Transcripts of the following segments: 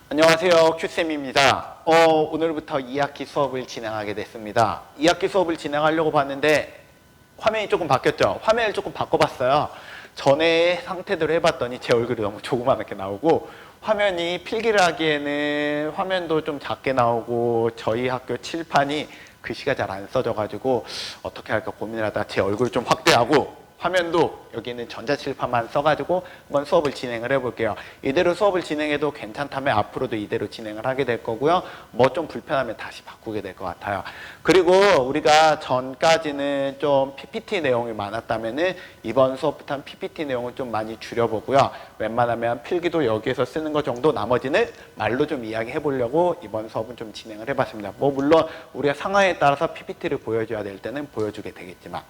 안녕하세요. 큐쌤입니다. 오늘부터 2학기 수업을 진행하게 됐습니다. 2학기 수업을 진행하려고 봤는데 화면이 조금 바뀌었죠? 화면을 조금 바꿔봤어요. 전에 상태대로 해봤더니 제 얼굴이 너무 조그맣게 나오고 화면이 필기를 하기에는 화면도 좀 작게 나오고 저희 학교 칠판이 글씨가 잘 안 써져가지고 어떻게 할까 고민을 하다가 제 얼굴을 좀 확대하고 화면도 여기는 전자칠판만 써가지고 한번 수업을 진행을 해볼게요. 이대로 수업을 진행해도 괜찮다면 앞으로도 이대로 진행을 하게 될 거고요. 뭐 좀 불편하면 다시 바꾸게 될 것 같아요. 그리고 우리가 전까지는 좀 PPT 내용이 많았다면은 이번 수업부터는 PPT 내용을 좀 많이 줄여보고요. 웬만하면 필기도 여기에서 쓰는 거 정도 나머지는 말로 좀 이야기해 보려고 이번 수업은 좀 진행을 해봤습니다. 뭐 물론 우리가 상황에 따라서 PPT를 보여줘야 될 때는 보여주게 되겠지만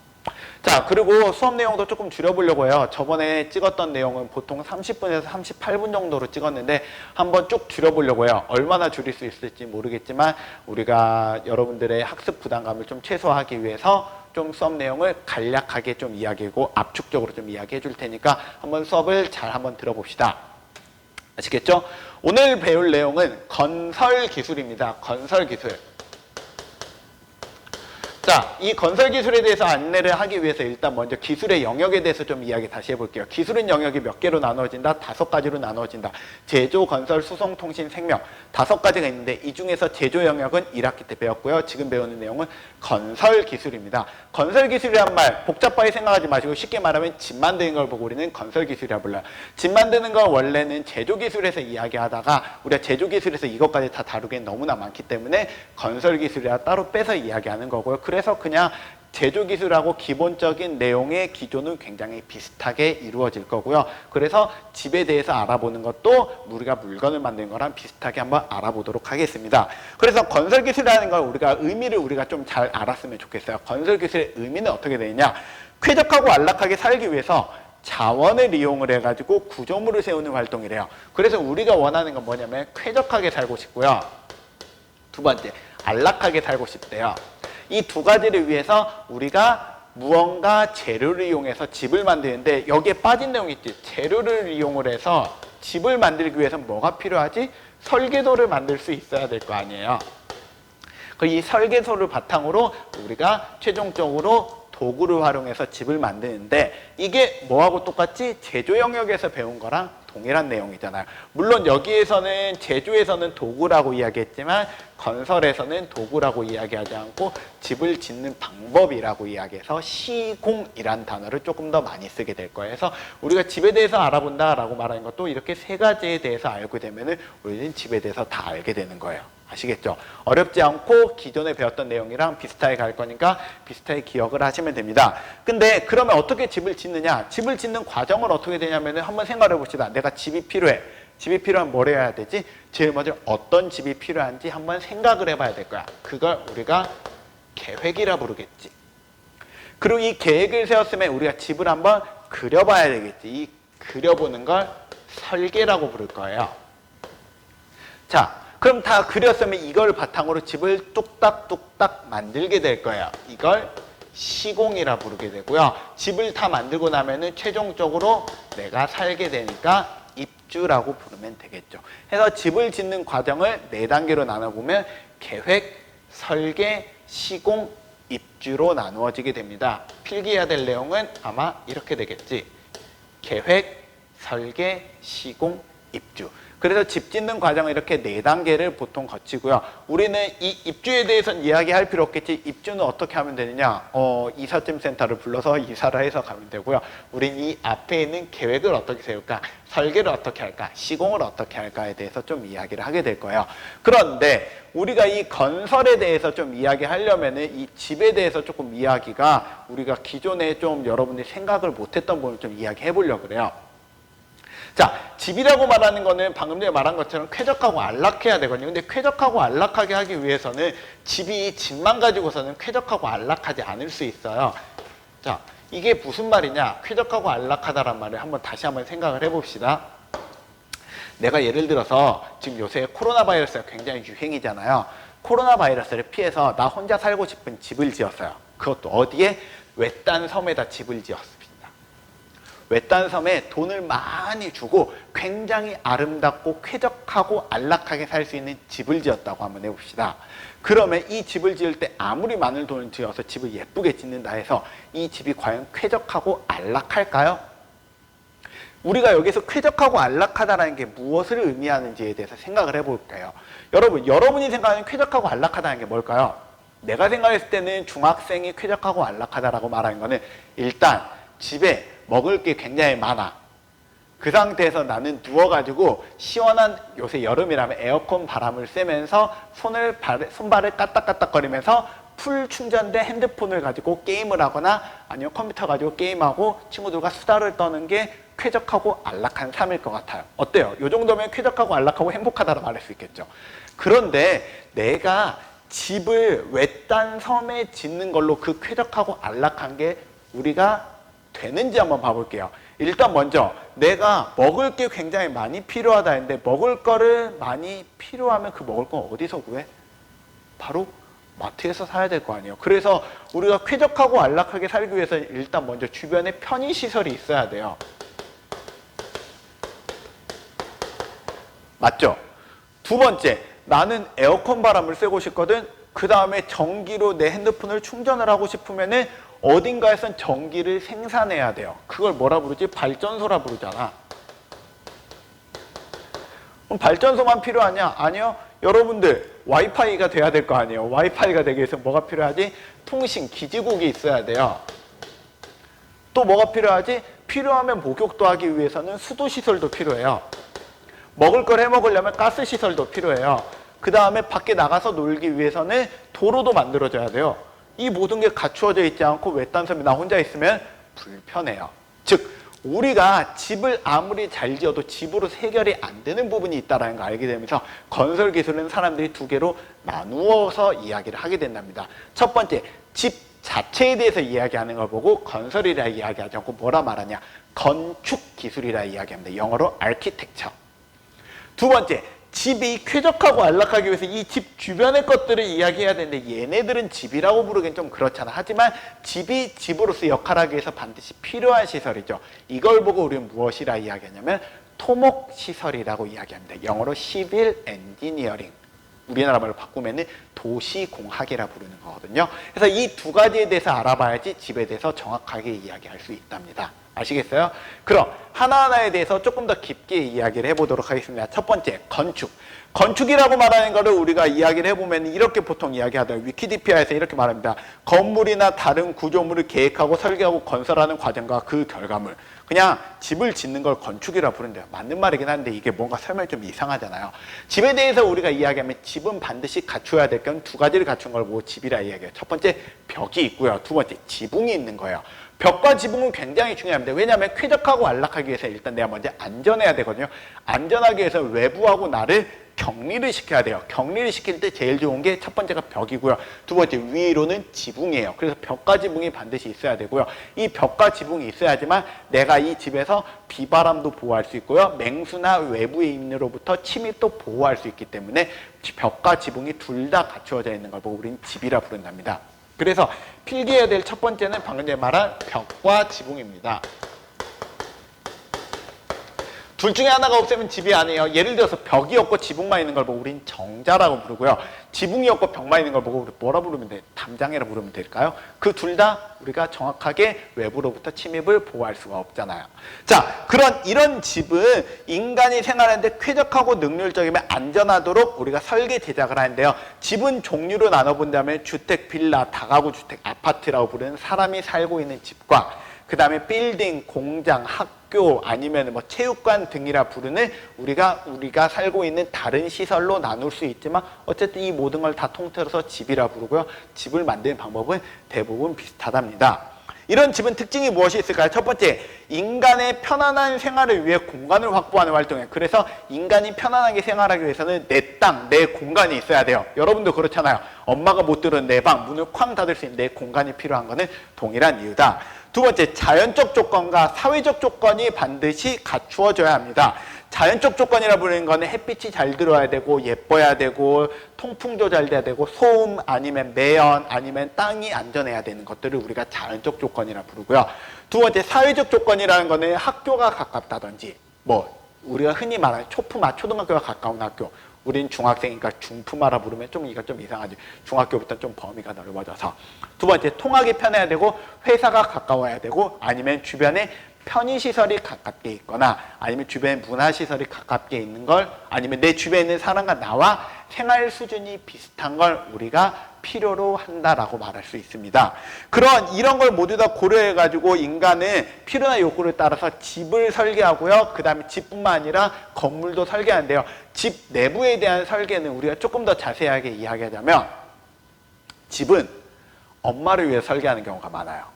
자, 그리고 수업 내용도 조금 줄여보려고 해요. 저번에 찍었던 내용은 보통 30분에서 38분 정도로 찍었는데 한번 쭉 줄여보려고 해요. 얼마나 줄일 수 있을지 모르겠지만 우리가 여러분들의 학습 부담감을 좀 최소화하기 위해서 좀 수업 내용을 간략하게 좀 이야기하고 압축적으로 좀 이야기해 줄 테니까 한번 수업을 잘 한번 들어봅시다. 아시겠죠? 오늘 배울 내용은 건설 기술입니다. 건설 기술. 자, 이 건설 기술에 대해서 안내를 하기 위해서 일단 먼저 기술의 영역에 대해서 좀 이야기 다시 해볼게요. 기술은 영역이 몇 개로 나누어진다? 5가지로 나누어진다. 제조, 건설, 수송, 통신, 생명 5가지가 있는데 이 중에서 제조 영역은 1학기 때 배웠고요. 지금 배우는 내용은 건설 기술입니다. 건설 기술이란 말 복잡하게 생각하지 마시고 쉽게 말하면 집 만드는 걸 보고 우리는 건설 기술이라 불러요. 집 만드는 걸 원래는 제조 기술에서 이야기하다가 우리가 제조 기술에서 이것까지 다 다루기엔 너무나 많기 때문에 건설 기술이라 따로 빼서 이야기하는 거고요. 그래서 그냥 제조 기술하고 기본적인 내용의 기조는 굉장히 비슷하게 이루어질 거고요. 그래서 집에 대해서 알아보는 것도 우리가 물건을 만드는 거랑 비슷하게 한번 알아보도록 하겠습니다. 그래서 건설 기술이라는 걸 의미를 우리가 좀 잘 알았으면 좋겠어요. 건설 기술의 의미는 어떻게 되느냐? 쾌적하고 안락하게 살기 위해서 자원을 이용을 해가지고 구조물을 세우는 활동이래요. 그래서 우리가 원하는 건 뭐냐면 쾌적하게 살고 싶고요. 두 번째, 안락하게 살고 싶대요. 이 두 가지를 위해서 우리가 무언가 재료를 이용해서 집을 만드는데 여기에 빠진 내용이 있지. 재료를 이용을 해서 집을 만들기 위해서 뭐가 필요하지? 설계도를 만들 수 있어야 될 거 아니에요. 이 설계도를 바탕으로 우리가 최종적으로 도구를 활용해서 집을 만드는데 이게 뭐하고 똑같지? 제조 영역에서 배운 거랑 동일한 내용이잖아요. 물론 여기에서는 제조에서는 도구라고 이야기했지만 건설에서는 도구라고 이야기하지 않고 집을 짓는 방법이라고 이야기해서 시공이란 단어를 조금 더 많이 쓰게 될 거예요. 그래서 우리가 집에 대해서 알아본다라고 말하는 것도 이렇게 세 가지에 대해서 알게 되면은 우리는 집에 대해서 다 알게 되는 거예요. 아시겠죠? 어렵지 않고 기존에 배웠던 내용이랑 비슷하게 갈 거니까 비슷하게 기억을 하시면 됩니다. 근데 그러면 어떻게 집을 짓느냐? 집을 짓는 과정은 어떻게 되냐면 한번 생각해 봅시다. 내가 집이 필요해. 집이 필요하면 뭘 해야 되지? 제일 먼저 어떤 집이 필요한지 한번 생각을 해봐야 될 거야. 그걸 우리가 계획이라 부르겠지. 그리고 이 계획을 세웠으면 우리가 집을 한번 그려봐야 되겠지. 이 그려보는 걸 설계라고 부를 거예요. 자, 그럼 다 그렸으면 이걸 바탕으로 집을 뚝딱뚝딱 만들게 될 거예요. 이걸 시공이라 부르게 되고요. 집을 다 만들고 나면은 최종적으로 내가 살게 되니까 입주라고 부르면 되겠죠. 그래서 집을 짓는 과정을 4단계로 나눠보면 계획, 설계, 시공, 입주로 나누어지게 됩니다. 필기해야 될 내용은 아마 이렇게 되겠지. 계획, 설계, 시공, 입주. 그래서 집 짓는 과정은 이렇게 4단계를 보통 거치고요. 우리는 이 입주에 대해서는 이야기할 필요 없겠지. 입주는 어떻게 하면 되느냐? 이삿짐센터를 불러서 이사를 해서 가면 되고요. 우린 이 앞에 있는 계획을 어떻게 세울까? 설계를 어떻게 할까? 시공을 어떻게 할까에 대해서 좀 이야기를 하게 될 거예요. 그런데 우리가 이 건설에 대해서 좀 이야기하려면은 이 집에 대해서 조금 이야기가 우리가 기존에 좀 여러분들이 생각을 못했던 부분을 좀 이야기해 보려고 그래요. 자, 집이라고 말하는 거는 방금 전에 말한 것처럼 쾌적하고 안락해야 되거든요. 근데 쾌적하고 안락하게 하기 위해서는 집만 가지고서는 쾌적하고 안락하지 않을 수 있어요. 자, 이게 무슨 말이냐? 쾌적하고 안락하다란 말을 다시 한번 생각을 해봅시다. 내가 예를 들어서 지금 요새 코로나 바이러스가 굉장히 유행이잖아요. 코로나 바이러스를 피해서 나 혼자 살고 싶은 집을 지었어요. 그것도 어디에? 외딴 섬에다 집을 지었습니다. 외딴 섬에 돈을 많이 주고 굉장히 아름답고 쾌적하고 안락하게 살 수 있는 집을 지었다고 한번 해봅시다. 그러면 이 집을 지을 때 아무리 많은 돈을 지어서 집을 예쁘게 짓는다 해서 이 집이 과연 쾌적하고 안락할까요? 우리가 여기서 쾌적하고 안락하다는 게 무엇을 의미하는지에 대해서 생각을 해볼게요. 여러분이 생각하는 쾌적하고 안락하다는 게 뭘까요? 내가 생각했을 때는 중학생이 쾌적하고 안락하다라고 말하는 거는 일단 집에 먹을 게 굉장히 많아. 그 상태에서 나는 누워가지고 시원한, 요새 여름이라면 에어컨 바람을 쐬면서 손발을 까딱까딱거리면서 풀 충전된 핸드폰을 가지고 게임을 하거나 아니면 컴퓨터 가지고 게임하고 친구들과 수다를 떠는 게 쾌적하고 안락한 삶일 것 같아요. 어때요? 이 정도면 쾌적하고 안락하고 행복하다고 말할 수 있겠죠. 그런데 내가 집을 외딴 섬에 짓는 걸로 그 쾌적하고 안락한 게 우리가 되는지 한번 봐볼게요. 일단 먼저 내가 먹을 게 굉장히 많이 필요하다 했는데 먹을 거를 많이 필요하면 그 먹을 거 어디서 구해? 바로 마트에서 사야 될 거 아니에요. 그래서 우리가 쾌적하고 안락하게 살기 위해서 일단 먼저 주변에 편의시설이 있어야 돼요. 맞죠? 두 번째, 나는 에어컨 바람을 쐬고 싶거든. 그 다음에 전기로 내 핸드폰을 충전을 하고 싶으면은 어딘가에선 전기를 생산해야 돼요. 그걸 뭐라 부르지? 발전소라 부르잖아. 그럼 발전소만 필요하냐? 아니요. 여러분들 와이파이가 돼야 될 거 아니에요. 와이파이가 되기 위해서 뭐가 필요하지? 통신, 기지국이 있어야 돼요. 또 뭐가 필요하지? 필요하면 목욕도 하기 위해서는 수도시설도 필요해요. 먹을 걸 해먹으려면 가스시설도 필요해요. 그 다음에 밖에 나가서 놀기 위해서는 도로도 만들어져야 돼요. 이 모든 게 갖추어져 있지 않고 외딴 섬에 나 혼자 있으면 불편해요. 즉 우리가 집을 아무리 잘 지어도 집으로 해결이 안 되는 부분이 있다는 걸 알게 되면서 건설 기술은 사람들이 두 개로 나누어서 이야기를 하게 된답니다. 첫 번째, 집 자체에 대해서 이야기하는 걸 보고 건설이라 이야기하지 않고 뭐라 말하냐? 건축 기술이라 이야기합니다. 영어로 architecture. 두 번째, 집이 쾌적하고 안락하기 위해서 이 집 주변의 것들을 이야기해야 되는데 얘네들은 집이라고 부르기엔 좀 그렇잖아. 하지만 집이 집으로서 역할을 하기 위해서 반드시 필요한 시설이죠. 이걸 보고 우리는 무엇이라 이야기하냐면 토목시설이라고 이야기합니다. 영어로 Civil Engineering. 우리나라 말로 바꾸면 도시공학이라 부르는 거거든요. 그래서 이 두 가지에 대해서 알아봐야지 집에 대해서 정확하게 이야기할 수 있답니다. 아시겠어요? 그럼 하나하나에 대해서 조금 더 깊게 이야기를 해보도록 하겠습니다. 첫 번째, 건축. 건축이라고 말하는 거를 우리가 이야기를 해보면 이렇게 보통 이야기하더라고요. 위키디피아에서 이렇게 말합니다. 건물이나 다른 구조물을 계획하고 설계하고 건설하는 과정과 그 결과물. 그냥 집을 짓는 걸 건축이라 부른대요. 맞는 말이긴 한데 이게 뭔가 설명이 좀 이상하잖아요. 집에 대해서 우리가 이야기하면 집은 반드시 갖춰야 될 건 두 가지를 갖춘 걸 보고 집이라 이야기해요. 첫 번째, 벽이 있고요. 두 번째, 지붕이 있는 거예요. 벽과 지붕은 굉장히 중요합니다. 왜냐하면 쾌적하고 안락하기 위해서 일단 내가 먼저 안전해야 되거든요. 안전하기 위해서 외부하고 나를 격리를 시켜야 돼요. 격리를 시킬 때 제일 좋은 게 첫 번째가 벽이고요. 두 번째, 위로는 지붕이에요. 그래서 벽과 지붕이 반드시 있어야 되고요. 이 벽과 지붕이 있어야지만 내가 이 집에서 비바람도 보호할 수 있고요. 맹수나 외부의 인으로부터 침입도 보호할 수 있기 때문에 벽과 지붕이 둘 다 갖추어져 있는 걸 보고 우리는 집이라 부른답니다. 그래서 필기해야 될 첫 번째는 방금 전에 말한 벽과 지붕입니다. 둘 중에 하나가 없으면 집이 아니에요. 예를 들어서 벽이 없고 지붕만 있는 걸 보고 우린 정자라고 부르고요. 지붕이 없고 벽만 있는 걸 보고 우리 뭐라 부르면 돼? 담장이라 부르면 될까요? 그 둘 다 우리가 정확하게 외부로부터 침입을 보호할 수가 없잖아요. 자, 이런 집은 인간이 생활하는데 쾌적하고 능률적이면 안전하도록 우리가 설계 제작을 하는데요. 집은 종류로 나눠본다면 주택, 빌라, 다가구 주택, 아파트라고 부르는 사람이 살고 있는 집과 그 다음에 빌딩, 공장, 학교 아니면 뭐 체육관 등이라 부르는 우리가 살고 있는 다른 시설로 나눌 수 있지만 어쨌든 이 모든 걸 다 통틀어서 집이라 부르고요. 집을 만드는 방법은 대부분 비슷하답니다. 이런 집은 특징이 무엇이 있을까요? 첫 번째, 인간의 편안한 생활을 위해 공간을 확보하는 활동이에요. 그래서 인간이 편안하게 생활하기 위해서는 내 땅, 내 공간이 있어야 돼요. 여러분도 그렇잖아요. 엄마가 못 들은 내 방, 문을 쾅 닫을 수 있는 내 공간이 필요한 거는 동일한 이유다. 두 번째, 자연적 조건과 사회적 조건이 반드시 갖추어져야 합니다. 자연적 조건이라 부르는 거는 햇빛이 잘 들어와야 되고 예뻐야 되고 통풍도 잘 돼야 되고 소음 아니면 매연 아니면 땅이 안전해야 되는 것들을 우리가 자연적 조건이라 부르고요. 두 번째 사회적 조건이라는 거는 학교가 가깝다든지 뭐 우리가 흔히 말하는 초품화 초등학교가 가까운 학교, 우린 중학생이니까 중품화라 부르면 좀 이거 좀 이상하지. 중학교부터 좀 범위가 넓어져서. 두 번째 통학이 편해야 되고 회사가 가까워야 되고 아니면 주변에 편의시설이 가깝게 있거나 아니면 주변에 문화시설이 가깝게 있는 걸 아니면 내 주변에 있는 사람과 나와 생활 수준이 비슷한 걸 우리가 필요로 한다라고 말할 수 있습니다. 이런 걸 모두 다 고려해가지고 인간은 필요나 욕구를 따라서 집을 설계하고요. 그 다음에 집뿐만 아니라 건물도 설계하는데요. 집 내부에 대한 설계는 우리가 조금 더 자세하게 이야기하자면 집은 엄마를 위해 설계하는 경우가 많아요.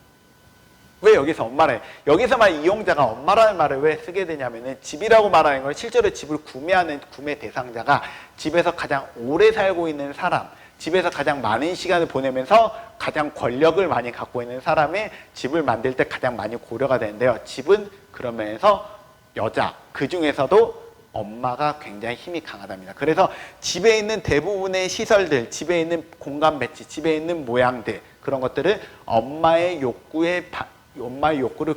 왜 여기서 엄마를 여기서만 이용자가 엄마라는 말을 왜 쓰게 되냐면은 집이라고 말하는 건 실제로 집을 구매하는 구매 대상자가 집에서 가장 오래 살고 있는 사람, 집에서 가장 많은 시간을 보내면서 가장 권력을 많이 갖고 있는 사람이 집을 만들 때 가장 많이 고려가 되는데요. 집은 그런 면에서 여자, 그 중에서도 엄마가 굉장히 힘이 강하답니다. 그래서 집에 있는 대부분의 시설들, 집에 있는 공간 배치, 집에 있는 모양들 그런 것들을 엄마의 욕구를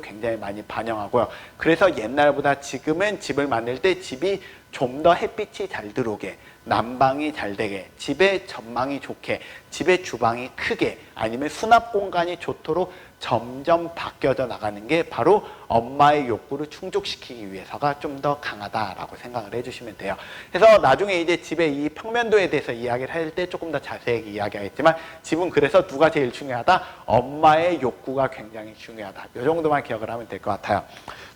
굉장히 많이 반영하고요. 그래서 옛날보다 지금은 집을 만들 때 집이 좀 더 햇빛이 잘 들어오게, 난방이 잘 되게, 집의 전망이 좋게, 집의 주방이 크게, 아니면 수납 공간이 좋도록 점점 바뀌어져 나가는 게 바로 엄마의 욕구를 충족시키기 위해서가 좀 더 강하다라고 생각을 해주시면 돼요. 그래서 나중에 이제 집의 이 평면도에 대해서 이야기를 할 때 조금 더 자세하게 이야기하겠지만 집은 그래서 누가 제일 중요하다? 엄마의 욕구가 굉장히 중요하다. 이 정도만 기억을 하면 될 것 같아요.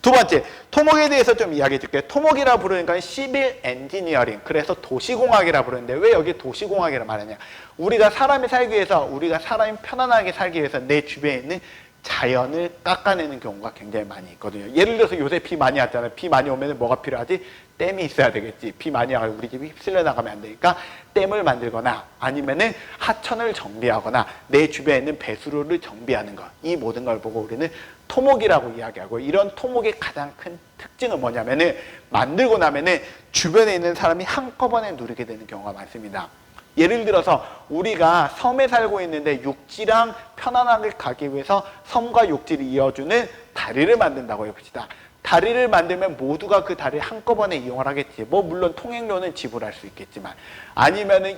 두 번째, 토목에 대해서 좀 이야기해 줄게요. 토목이라 부르는 건 시빌 엔지니어링, 그래서 도시공학이라 부르는데 왜 여기 도시공학이라 말하냐? 우리가 사람이 살기 위해서, 우리가 사람이 편안하게 살기 위해서 내 주변에 있는 자연을 깎아내는 경우가 굉장히 많이 있거든요. 예를 들어서 요새 비 많이 왔잖아요. 비 많이 오면 뭐가 필요하지? 댐이 있어야 되겠지. 비 많이 와서 우리 집이 휩쓸려 나가면 안 되니까 댐을 만들거나 아니면은 하천을 정비하거나 내 주변에 있는 배수로를 정비하는 것. 이 모든 걸 보고 우리는 토목이라고 이야기하고, 이런 토목의 가장 큰 특징은 뭐냐면은 만들고 나면은 주변에 있는 사람이 한꺼번에 누리게 되는 경우가 많습니다. 예를 들어서 우리가 섬에 살고 있는데 육지랑 편안하게 가기 위해서 섬과 육지를 이어주는 다리를 만든다고 해봅시다. 다리를 만들면 모두가 그 다리를 한꺼번에 이용을 하겠지. 뭐 물론 통행료는 지불할 수 있겠지만, 아니면은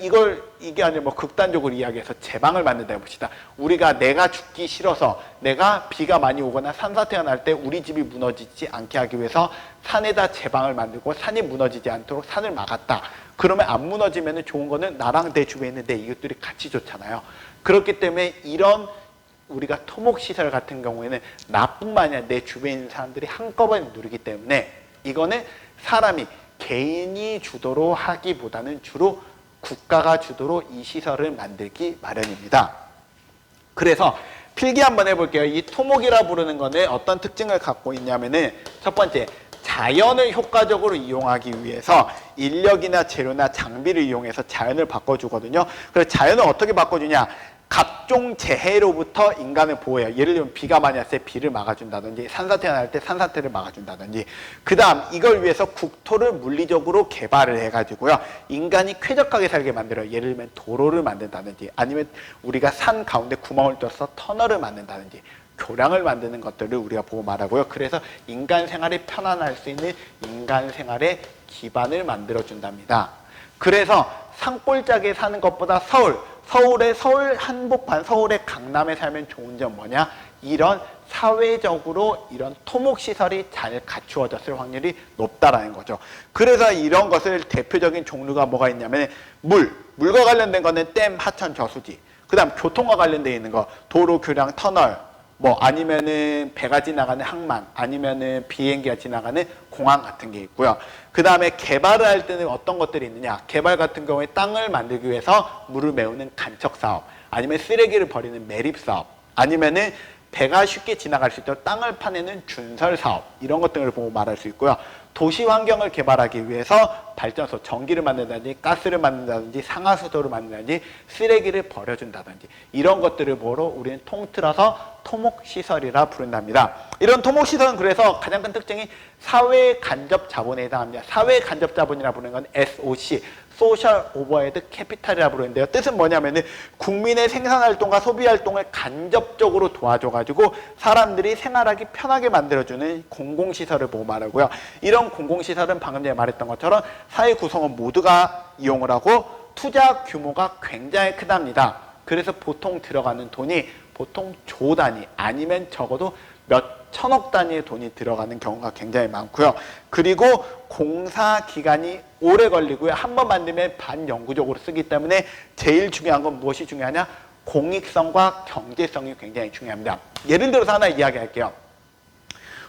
이게 아니라 뭐 극단적으로 이야기해서 제방을 만든다 해봅시다. 우리가 내가 죽기 싫어서, 내가 비가 많이 오거나 산사태가 날 때 우리 집이 무너지지 않게 하기 위해서 산에다 제방을 만들고 산이 무너지지 않도록 산을 막았다. 그러면 안 무너지면 좋은 거는 나랑 내 주변에 있는 내 이웃들이 같이 좋잖아요. 그렇기 때문에 이런 우리가 토목시설 같은 경우에는 나뿐만 아니라 내 주변에 있는 사람들이 한꺼번에 누리기 때문에 이거는 사람이 개인이 주도로 하기보다는 주로 국가가 주도로 이 시설을 만들기 마련입니다. 그래서 필기 한번 해볼게요. 이 토목이라 부르는 거는 어떤 특징을 갖고 있냐면은 첫 번째, 자연을 효과적으로 이용하기 위해서 인력이나 재료나 장비를 이용해서 자연을 바꿔주거든요. 그래서 자연을 어떻게 바꿔주냐? 각종 재해로부터 인간을 보호해요. 예를 들면 비가 많이 왔을 때 비를 막아준다든지, 산사태가 날 때 산사태를 막아준다든지, 그 다음 이걸 위해서 국토를 물리적으로 개발을 해가지고요, 인간이 쾌적하게 살게 만들어요. 예를 들면 도로를 만든다든지, 아니면 우리가 산 가운데 구멍을 뚫어서 터널을 만든다든지, 교량을 만드는 것들을 우리가 보고 말하고요. 그래서 인간 생활이 편안할 수 있는 인간 생활의 기반을 만들어준답니다. 그래서 산골짜기에 사는 것보다 서울의 서울 한복판, 서울의 강남에 살면 좋은 점 뭐냐? 이런 사회적으로 이런 토목시설이 잘 갖추어졌을 확률이 높다라는 거죠. 그래서 이런 것을 대표적인 종류가 뭐가 있냐면 물과 관련된 거는 댐, 하천, 저수지. 그 다음 교통과 관련되어 있는 거, 도로, 교량, 터널, 뭐 아니면은 배가 지나가는 항만, 아니면은 비행기가 지나가는 공항 같은 게 있고요. 그 다음에 개발을 할 때는 어떤 것들이 있느냐? 개발 같은 경우에 땅을 만들기 위해서 물을 메우는 간척 사업, 아니면 쓰레기를 버리는 매립 사업, 아니면은 배가 쉽게 지나갈 수 있도록 땅을 파내는 준설 사업, 이런 것들을 보고 말할 수 있고요. 도시 환경을 개발하기 위해서 발전소, 전기를 만든다든지 가스를 만든다든지 상하수도를 만든다든지 쓰레기를 버려준다든지 이런 것들을 뭐로 우리는 통틀어서 토목시설이라 부른답니다. 이런 토목시설은 그래서 가장 큰 특징이 사회간접자본에 해당합니다. 사회간접자본이라 부르는 건 SOC, 소셜 오버헤드 캐피탈이라 부르는데요. 뜻은 뭐냐면은 국민의 생산활동과 소비활동을 간접적으로 도와줘가지고 사람들이 생활하기 편하게 만들어주는 공공시설을 보고 말하고요. 이런 공공시설은 방금 전에 말했던 것처럼 사회 구성원 모두가 이용을 하고 투자 규모가 굉장히 크답니다. 그래서 보통 들어가는 돈이 보통 조 단위 아니면 적어도 몇 천억 단위의 돈이 들어가는 경우가 굉장히 많고요. 그리고 공사 기간이 오래 걸리고요. 한 번 만들면 반영구적으로 쓰기 때문에 제일 중요한 건 무엇이 중요하냐? 공익성과 경제성이 굉장히 중요합니다. 예를 들어서 하나 이야기할게요.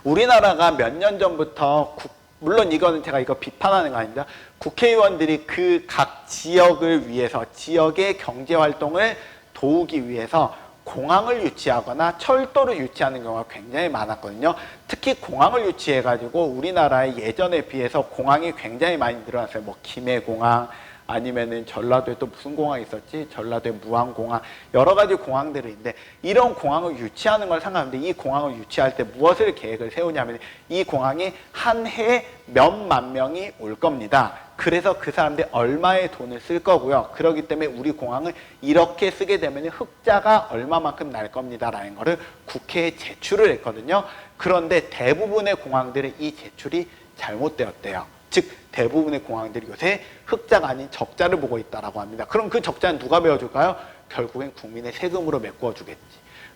우리나라가 몇 년 전부터 물론 이거는 제가 이거 비판하는 거 아닙니다. 국회의원들이 그 각 지역을 위해서 지역의 경제활동을 도우기 위해서 공항을 유치하거나 철도를 유치하는 경우가 굉장히 많았거든요. 특히 공항을 유치해가지고 우리나라의 예전에 비해서 공항이 굉장히 많이 늘어났어요. 뭐 김해공항 아니면은 전라도에 또 무슨 공항이 있었지? 전라도에 무안공항 여러 가지 공항들이 있는데 이런 공항을 유치하는 걸 생각하는데 이 공항을 유치할 때 무엇을 계획을 세우냐면 이 공항이 한 해에 몇만 명이 올 겁니다. 그래서 그 사람들이 얼마의 돈을 쓸 거고요. 그렇기 때문에 우리 공항을 이렇게 쓰게 되면 흑자가 얼마만큼 날 겁니다라는 거를 국회에 제출을 했거든요. 그런데 대부분의 공항들은 이 제출이 잘못되었대요. 즉 대부분의 공항들이 요새 흑자가 아닌 적자를 보고 있다라고 합니다. 그럼 그 적자는 누가 메워줄까요? 결국엔 국민의 세금으로 메꾸어 주겠지.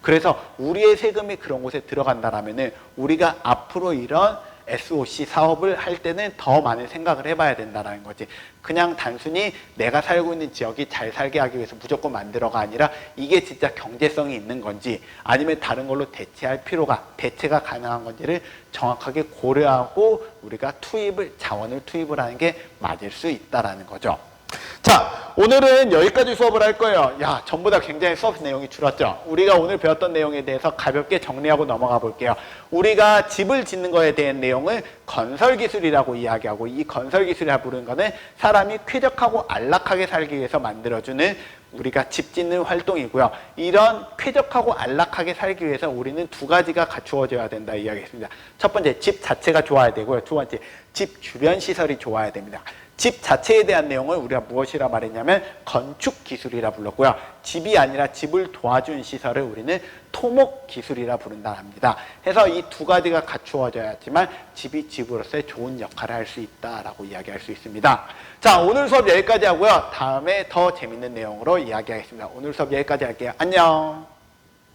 그래서 우리의 세금이 그런 곳에 들어간다라면은 우리가 앞으로 이런 SOC 사업을 할 때는 더 많은 생각을 해봐야 된다는 거지. 그냥 단순히 내가 살고 있는 지역이 잘 살게 하기 위해서 무조건 만들어가 아니라 이게 진짜 경제성이 있는 건지 아니면 다른 걸로 대체가 가능한 건지를 정확하게 고려하고 우리가 자원을 투입을 하는 게 맞을 수 있다라는 거죠. 자, 오늘은 여기까지 수업을 할 거예요. 야, 전부 다 굉장히 수업 내용이 줄었죠. 우리가 오늘 배웠던 내용에 대해서 가볍게 정리하고 넘어가 볼게요. 우리가 집을 짓는 거에 대한 내용을 건설기술이라고 이야기하고 이 건설기술이라고 부르는 거는 사람이 쾌적하고 안락하게 살기 위해서 만들어주는 우리가 집 짓는 활동이고요. 이런 쾌적하고 안락하게 살기 위해서 우리는 두 가지가 갖추어져야 된다 이야기했습니다. 첫 번째, 집 자체가 좋아야 되고요. 두 번째, 집 주변 시설이 좋아야 됩니다. 집 자체에 대한 내용을 우리가 무엇이라 말했냐면 건축기술이라 불렀고요. 집이 아니라 집을 도와준 시설을 우리는 토목기술이라 부른다 합니다. 해서 이 두 가지가 갖추어져야지만 집이 집으로서의 좋은 역할을 할 수 있다라고 이야기할 수 있습니다. 자, 오늘 수업 여기까지 하고요. 다음에 더 재밌는 내용으로 이야기하겠습니다. 오늘 수업 여기까지 할게요. 안녕.